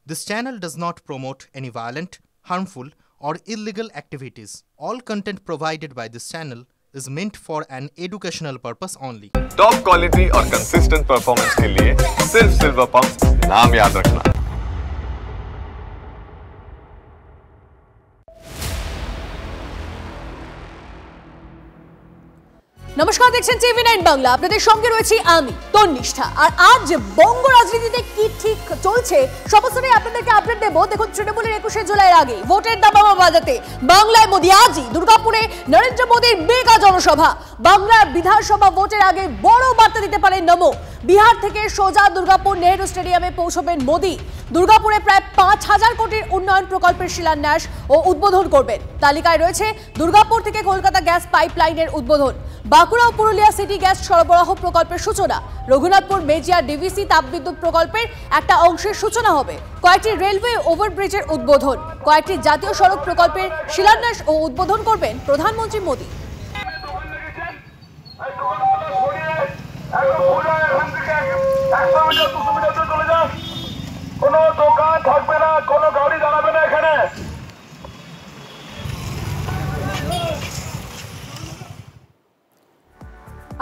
This channel does not promote any violent, harmful, or illegal activities. All content provided by this channel is meant for an educational purpose only. Top quality और consistent performance के लिए सिर्फ silver pump नाम याद रखना। নমস্কার, দেখছেন TV9 Bangla. আপনাদের সঙ্গে রয়েছি আমি তন্নিষ্ঠা। আর আজ বঙ্গ রাজনীতিতে কি ঠিক চলছে সমস্তটাই আপনাদেরকে আপডেট দেব। দেখুন, তৃণমূলের 21শে জুলাইয়ের আগে ভোটের দামামা বাজাতে বাংলায় মোদি আজই দুর্গাপুরে নরেন্দ্র মোদীর মেগা জনসভা। বাংলার বিধানসভা ভোটের আগে বড় বার্তা দিতে পারেন নমো। বিহার থেকে সোজা দুর্গাপুর নেহেরু স্টেডিয়ামে পৌঁছবেন মোদি। দুর্গাপুরে প্রায় ৫,০০০ কোটির উন্নয়ন প্রকল্পের শিলান্যাস ও উদ্বোধন করবেন। তালিকায় রয়েছে দুর্গাপুর থেকে কলকাতা গ্যাস পাইপলাইনের উদ্বোধন, বাঁকুড়া ও পুরুলিয়া সিটি গ্যাস সরবরাহ প্রকল্পের সূচনা, রঘুনাথপুর মেজিয়া ডিভিসি তাপবিদ্যুৎ প্রকল্পের একটা অংশের সূচনা হবে, কয়েকটি রেলওয়ে ওভারব্রিজের উদ্বোধন, কয়েকটি জাতীয় সড়ক প্রকল্পের শিলান্যাস ও উদ্বোধন করবেন প্রধানমন্ত্রী মোদী। কোনো দোকান থাকবে না, কোনো গাড়ি দাঁড়াবে না এখানে।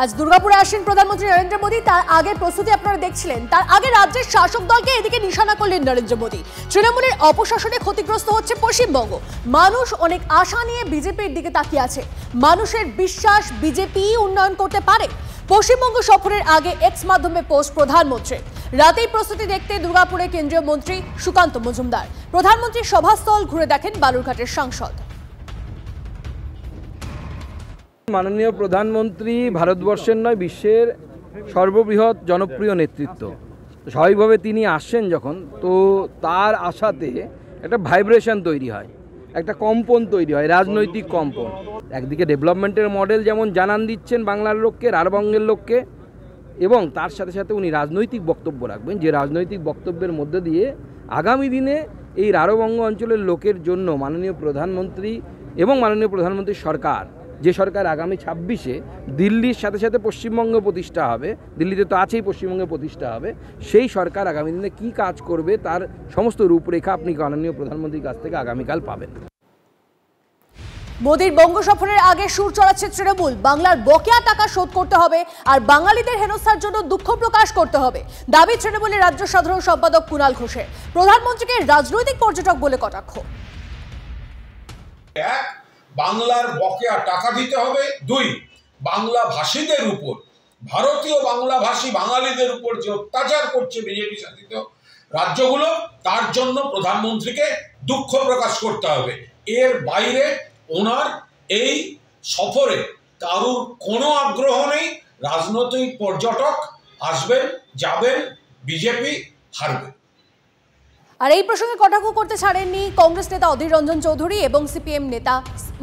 আজ দুর্গাপুরে আসেন প্রধানমন্ত্রী নরেন্দ্র মোদী। তার আগে প্রস্তুতি আপনারা দেখছিলেন। তার আগে রাজ্যের শাসক দলকে এদিকে নিশানা করলেন নরেন্দ্র মোদী। তৃণমূলের অপশাসনে ক্ষতিগ্রস্ত হচ্ছে পশ্চিমবঙ্গ। মানুষ অনেক আশা নিয়ে বিজেপির দিকে তাকিয়ে আছে। মানুষের বিশ্বাস বিজেপি উন্নয়ন করতে পারে। পশ্চিমবঙ্গ সফরের আগে এক্স মাধ্যমে পোস্ট প্রধানমন্ত্রী। রাতেই প্রস্তুতি দেখতে দুর্গাপুরে কেন্দ্রীয় মন্ত্রী সুকান্ত মজুমদার। প্রধানমন্ত্রী সভাস্থল ঘুরে দেখেন বালুরঘাটের সাংসদ। মাননীয় প্রধানমন্ত্রী ভারতবর্ষের নয়, বিশ্বের সর্ববৃহৎ জনপ্রিয় নেতৃত্ব। স্বাভাবিকভাবে তিনি আসছেন যখন, তো তার আশাতে একটা ভাইব্রেশন তৈরি হয়, একটা কম্পন তৈরি হয়, রাজনৈতিক কম্পন। একদিকে ডেভেলপমেন্টের মডেল যেমন জানান দিচ্ছেন বাংলার লোককে, রাঢ়বঙ্গের লোককে, এবং তার সাথে সাথে উনি রাজনৈতিক বক্তব্য রাখবেন, যে রাজনৈতিক বক্তব্যের মধ্যে দিয়ে আগামী দিনে এই রাঢ়বঙ্গ অঞ্চলের লোকের জন্য মাননীয় প্রধানমন্ত্রী এবং মাননীয় প্রধানমন্ত্রীর সরকার, যে সরকার আগামী 26-এ দিল্লির সাথে সাথে পশ্চিমবঙ্গে প্রতিষ্ঠা হবে, দিল্লিতে তো আছেই, পশ্চিমবঙ্গে প্রতিষ্ঠা হবে, সেই সরকার আগামী দিনে কী কাজ করবে তার সমস্ত রূপরেখা আপনি মাননীয় প্রধানমন্ত্রীর কাছ থেকে আগামীকাল পাবেন। মোদীর বঙ্গ সফরের আগে সুর চড়াচ্ছে তৃণমূল। বাংলার বকেয়া টাকা শোধ করতে হবে আর বাঙালিদের হেনস্থার জন্য দুঃখ প্রকাশ করতে হবে, দাবি তৃণমূলের রাজ্য সাধারণ সম্পাদক কুণাল ঘোষের। প্রধানমন্ত্রীকে রাজনৈতিক পর্যটক বলে কটাক্ষ। বাংলার বকেয়া টাকা দিতে হবে। 2, বাংলা ভাষীদের উপর, ভারতীয় বাংলা ভাষী বাঙালিদের উপর যে অত্যাচার করছে বিজেপি শাসিত রাজ্যগুলো, তার জন্য প্রধানমন্ত্রীকে দুঃখ প্রকাশ করতে হবে। এর বাইরে ওনার এই সফরে কারুর কোনো আগ্রহ নেই। রাজনৈতিক পর্যটক আসবেন, যাবেন, বিজেপি হারবে। আর এই প্রসঙ্গে কটাক্ষ করতে ছাড়েননি কংগ্রেস নেতা অধীর রঞ্জন চৌধুরী এবং সিপিএম নেতা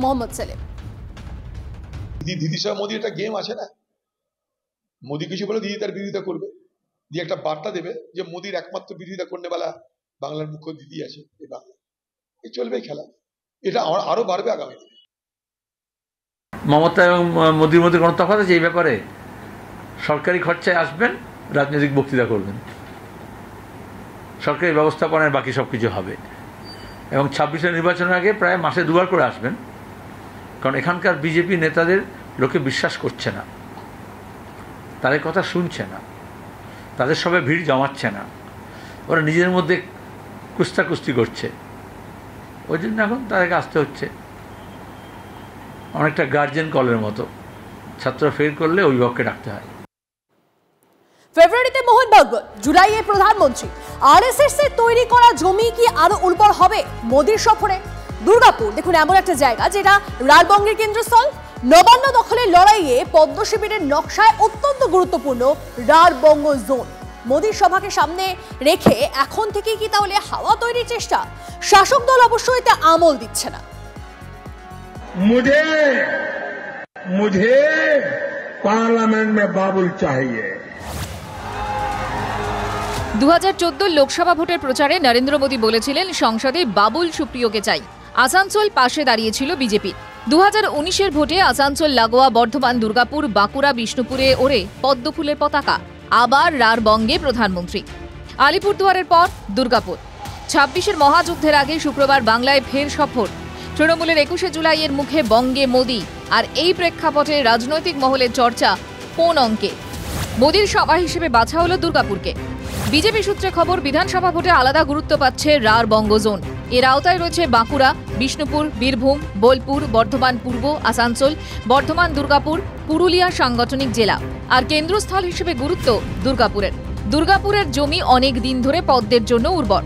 মোহাম্মদ সেলিম। দিদির সঙ্গে মোদি একটা গেম আছে না, মোদি কিছু বলে দিদি তার বিরোধিতা করবে, দিয়ে একটা বার্তা দেবে যে মোদির একমাত্র বিরোধিতা করতে বেলা বাংলার মুখ্য দিদি আছে এই বাংলা। এই চলবে খেলা, এটা আরো বাড়বে আগামী দিনে। মমতা এবং মোদির মধ্যে কোনো তফাৎ আছে এই ব্যাপারে? সরকারি খরচায় আসবেন, রাজনৈতিক বক্তৃতা করবেন, সরকারি ব্যবস্থাপনায় বাকি সব কিছু হবে, এবং 26-এর নির্বাচনের আগে প্রায় মাসে 2বার করে আসবেন, কারণ এখানকার বিজেপি নেতাদের লোকে বিশ্বাস করছে না, তাদের কথা শুনছে না, তাদের সবাই ভিড় জমাচ্ছে না, ওরা নিজেদের মধ্যে কুস্তাকুস্তি করছে। ওই জন্য এখন তাদেরকে আসতে হচ্ছে, অনেকটা গার্জেন কলের মতো, ছাত্র ফেল করলে অভিভাবককে ডাকতে হয়। ফেব্রুয়ারিতে মোহন ভাগবত, জুলাইয়ে প্রধানমন্ত্রী। আরএসএস এর তৈরি করা জমি কি আরো উর্বর হবে মোদীর সফরে? দুর্গাপুর দেখুন এমন একটা জায়গা যেটা রাঢ়বঙ্গের কেন্দ্রস্থল। নবান্ন দখলের লড়াইয়ে পদ্ম শিবিরের নকশায় অত্যন্ত গুরুত্বপূর্ণ রাঢ়বঙ্গ জোন। মোদীর সভাকে সামনে রেখে এখন থেকেই কি তাহলে হাওয়া তৈরির চেষ্টা? শাসক দল অবশ্য এতে আমল দিচ্ছে না। मुझे पार्लियामेंट में बाबुल चाहिए। 2014 লোকসভা ভোটের প্রচারে নরেন্দ্র মোদী বলেছিলেন সংসদে বাবুল সুপ্রিয়কে চাই। আসানসোল পাশে দাঁড়িয়েছিল বিজেপি। 2019-এর ভোটে আসানসোল লাগোয়া বর্ধমান, দুর্গাপুর, বাঁকুড়া, বিষ্ণুপুরে ওড়ে পদ্মফুলের পতাকা। আবার রাঢ়বঙ্গে প্রধানমন্ত্রী। আলিপুরদুয়ারের পর দুর্গাপুর। 26-এর মহাযুদ্ধের আগে শুক্রবার বাংলায় ফের সফর। তৃণমূলের 21শে জুলাইয়ের মুখে বঙ্গে মোদি, আর এই প্রেক্ষাপটে রাজনৈতিক মহলের চর্চা কোন অঙ্কে। মোদির সভা হিসেবে বাছা হলো দুর্গাপুরকে। বিজেপি সূত্রে খবর, বিধানসভা ভোটে আলাদা গুরুত্ব পাচ্ছে রাঢ় বঙ্গ জোন। এর আওতায় রয়েছে বাঁকুড়া, বিষ্ণুপুর, বীরভূম, বোলপুর, বর্ধমান পূর্ব, আসানসোল, বর্ধমান, দুর্গাপুর, পুরুলিয়া সাংগঠনিক জেলা। আর কেন্দ্রস্থল হিসেবে গুরুত্ব দুর্গাপুরের জমি অনেক দিন ধরে পদ্মের জন্য উর্বর।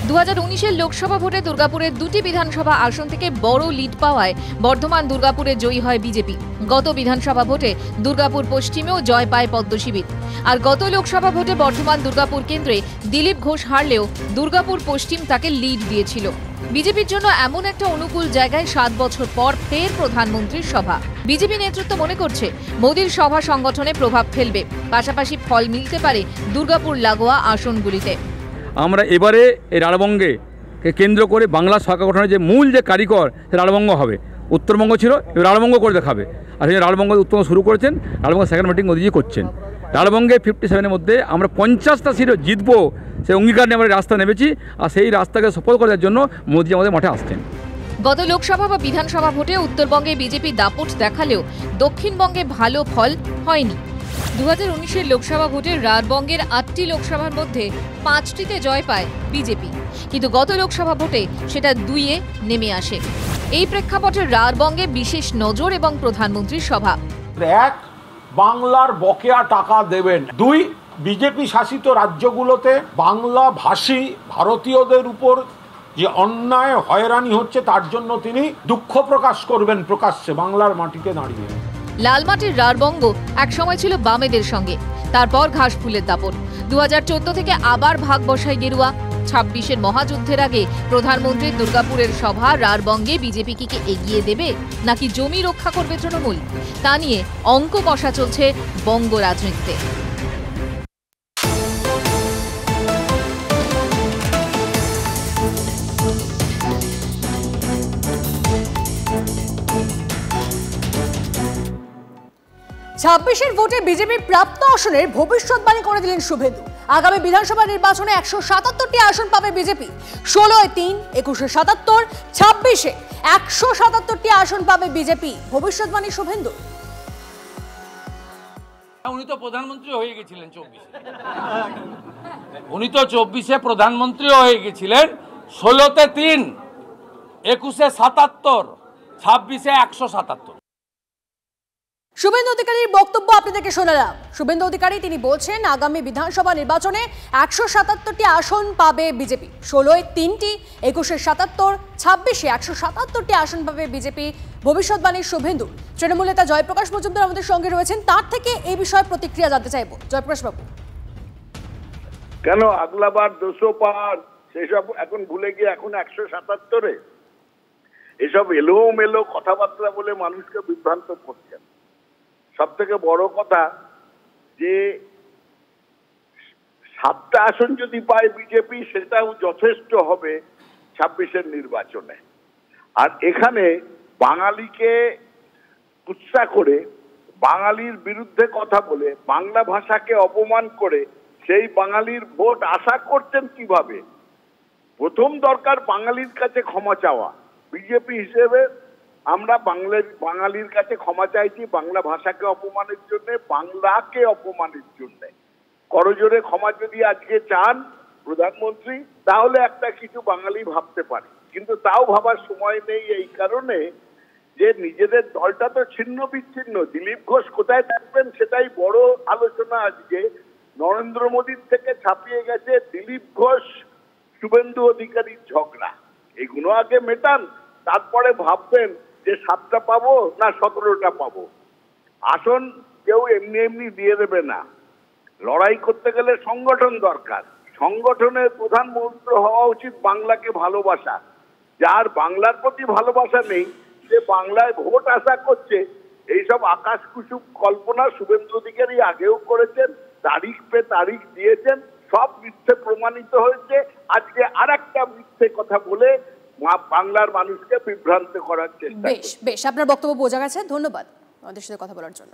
2019-এর লোকসভা ভোটে দুর্গাপুরের 2টি বিধানসভা আসন থেকে বড় লিড পাওয়ায় বর্ধমান দুর্গাপুরে জয়ী হয় বিজেপি। গত বিধানসভা ভোটে দুর্গাপুর পশ্চিমেও জয় পায় পদ্মশিবির। আর গত লোকসভা ভোটে বর্ধমান দুর্গাপুর কেন্দ্রে দিলীপ ঘোষ হারলেও দুর্গাপুর পশ্চিম তাকে লিড দিয়েছিল। বিজেপির জন্য এমন একটা অনুকূল জায়গায় 7 বছর পর ফের প্রধানমন্ত্রীর সভা। বিজেপি নেতৃত্ব মনে করছে মোদির সভা সংগঠনে প্রভাব ফেলবে, পাশাপাশি ফল মিলতে পারে দুর্গাপুর লাগোয়া আসনগুলিতে। আমরা এবারে এই রাঢ়বঙ্গে কেন্দ্র করে বাংলা সরকার গঠনের যে মূল যে কারিগর, সে রাঢ়বঙ্গ হবে। উত্তরবঙ্গ ছিল, এবার রাঢ়বঙ্গ করে দেখাবে। আর সেই রাঢ়বঙ্গ উত্তরবঙ্গ শুরু করেছেন, রাঢ়বঙ্গ সেকেন্ড মিটিং মোদিজি করছেন। রাঢ়বঙ্গে 57-এর মধ্যে আমরা 50টা সিটও জিতবো, সেই অঙ্গীকার নিয়ে আমরা রাস্তা নেমেছি। আর সেই রাস্তাকে সফল করার জন্য মোদি আমাদের মাঠে আসছেন। গত লোকসভা বা বিধানসভা ভোটে উত্তরবঙ্গে বিজেপি দাপট দেখালেও দক্ষিণবঙ্গে ভালো ফল হয়নি। 2019-এর লোকসভা ভোটে রাঢ়বঙ্গের 8টি লোকসভার মধ্যে 5টিতে জয় পায় বিজেপি, কিন্তু গত লোকসভা ভোটে সেটা 2-এ নেমে আসে। এই প্রেক্ষাপটে রাঢ়বঙ্গে বিশেষ নজর এবং প্রধানমন্ত্রীর সভা। 1, বাংলার বকেয়া টাকা দেবেন। 2, বিজেপি শাসিত রাজ্যগুলোতে বাংলা ভাষী ভারতীয়দের উপর যে অন্যায় হয়রানি হচ্ছে তার জন্য তিনি দুঃখ প্রকাশ করবেন প্রকাশ্যে বাংলার মাটিতে দাঁড়িয়ে। লালমাটির রাঢ়বঙ্গ একসময় ছিল বামেদের সঙ্গে, তারপর ঘাস ফুলের দাপট। 2014 থেকে আবার ভাগ বসায় গেরুয়া। 26-এর মহাযুদ্ধের আগে প্রধানমন্ত্রীর দুর্গাপুরের সভা রাঢ়বঙ্গে বিজেপি কি এগিয়ে দেবে, নাকি জমি রক্ষা করবে তৃণমূল? তা নিয়ে অঙ্ক কষা চলছে বঙ্গ রাজনীতিতে। 26-এর ভোটে বিজেপির প্রাপ্ত আসনের ভবিষ্যৎবাণী করে দিলেন শুভেন্দু। আগামী বিধানসভা নির্বাচনে 177টি আসন পাবে বিজেপি। 16-এ 3, 21-এ 77, 26-এ 177টি আসন পাবে বিজেপি। ভবিষ্যৎবাণী শুভেন্দু। উনি তো প্রধানমন্ত্রী হয়ে গেছিলেন 24-এ প্রধানমন্ত্রী হয়ে গেছিলেন। 16-তে 3, 21-এ 77, 26-এ 177। শুভেন্দু অধিকারীর বক্তব্য আপনাদেরকে শোনালাম। শুভেন্দু অধিকারী তিনি বলছেন আগামী বিধানসভা নির্বাচনে 177টি আসন পাবে বিজেপি। 16-এ 3টি, 21-এ 77, 26-এ 177টি আসন পাবে বিজেপি। ভবিষ্যৎবাণী শুভেন্দু। তৃণমূল নেতা জয়প্রকাশ মজুমদার আমাদের সঙ্গে রয়েছেন, তার থেকে এই বিষয়ে প্রতিক্রিয়া জানতে চাইব। জয়প্রকাশ বাবু, কেন আগলাবার 200 পার সেসব এখন ভুলে গিয়ে এখন 177-এ এসব এলোমেলো কথাবার্তা বলে মানুষকে বিভ্রান্ত করছেন। সব থেকে বড় কথা যে 7টা আসন যদি পায় বিজেপি সেটাও যথেষ্ট হবে 26-এর নির্বাচনে। আর এখানে বাঙালিকে কুৎসা করে, বাঙালির বিরুদ্ধে কথা বলে, বাংলা ভাষাকে অপমান করে সেই বাঙালির ভোট আশা করছেন কিভাবে? প্রথম দরকার বাঙালির কাছে ক্ষমা চাওয়া। বিজেপি হিসেবে আমরা বাঙালির কাছে ক্ষমা চাইছি বাংলা ভাষাকে অপমানের জন্য, বাংলাকে অপমানের জন্য। করজোরে ক্ষমা যদি আজকে চান প্রধানমন্ত্রী, তাহলে একটা কিছু বাঙালি ভাবতে পারে, কিন্তু তাও ভাবার সময় নেই। এই কারণে যে নিজেদের দলটা তো ছিন্ন বিচ্ছিন্ন। দিলীপ ঘোষ কোথায় থাকবেন সেটাই বড় আলোচনা আজকে। নরেন্দ্র মোদীর থেকে ছাপিয়ে গেছে দিলীপ ঘোষ শুভেন্দু অধিকারীর ঝগড়া। এগুলো আগে মেটান, তারপরে ভাববেন যে 7টা পাবো না 17টা পাবো। আসন কেউ এমনি এমনি দিয়ে দেবে না। লড়াই করতে গেলে সংগঠন দরকার। সংগঠনের প্রধান মন্ত্র হওয়া উচিত বাংলাকে ভালোবাসা। যার বাংলার প্রতি ভালোবাসা নেই, সে বাংলায় ভোট আশা করছে, এইসব আকাশ কুসুম কল্পনা শুভেন্দু অধিকারী আগেও করেছেন, তারিখ পে তারিখ দিয়েছেন, সব মিথ্যে প্রমাণিত হয়েছে। আজকে আরেকটা মিথ্যে কথা বলে বাংলার মানুষকে বিভ্রান্ত করার চেষ্টা। বেশ, আপনার বক্তব্য বোঝা গেছে। ধন্যবাদ আমাদের সাথে কথা বলার জন্য।